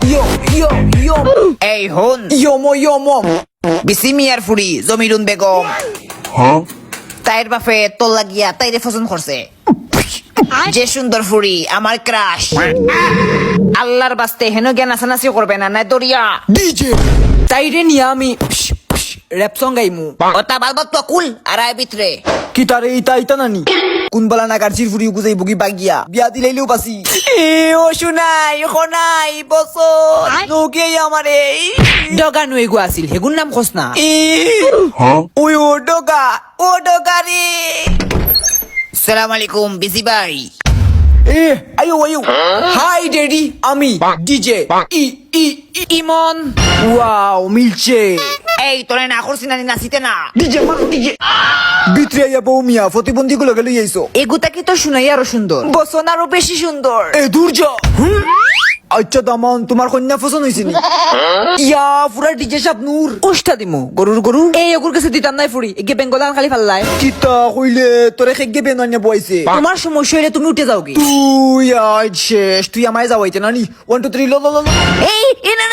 ইয়ো ইয়ো ইয়ো এই হন ইয়মো বিসিমিয়ার ফুরি জমিরুন বেগম তাইর বাপে তোর লাগিয়া তাইরে পছন্দ করছে যে সুন্দর ফুরি আমার ক্রাশ আল্লাহর বাস্তে হেন জ্ঞান আসানাসি করবে না নাই দরিয়া ডিজে তাইরে নিয়ে আমি র্যাপ সং গাইমু ওটা বালবাত তো কুল আর আয় ভিতরে কি তারে ইতা নানি কোন বালা না গার্জির ফুরি গুজাই বুগি বাগিয়া বিয়া দিলাইলেও পাসি এ ও শুনাই খনাই বছর নোকে আমারে ডগা নুই গো আছিল হেগুন নাম খস না ওই ও ডগা রে সালাম আলাইকুম বিসি ভাই এ আয়ো হাই ডেডি আমি ডিজে ই ই ইমন ওয়াও মিলছে এই তোরে না করছি না নাচিতে না ডিজে মারো ডিজে বিত্রে আইয়া বউ মিয়া প্রতিবন্ধী গুলো গেলে আইছো এগুতা কি তো শুনাই আরো সুন্দর বসন আরো বেশি সুন্দর এ দূর যা আচ্ছা দামান তোমার কন্যা পছন্দ হয়েছে নি ইয়া পুরা ডিজে সাপ নূর উষ্টা দিমু গরু এই এগুর কাছে দিতাম নাই ফুরি এগে বেঙ্গলান খালি ফাল্লাই কিতা কইলে তোরে খেগে বেঙ্গল বইছে তোমার সমস্যা হইলে তুমি উঠে যাওগে তুই আজ শেষ তুই আমায় যাওয়াইতে নানি 1 2 3 লো লো লো এই না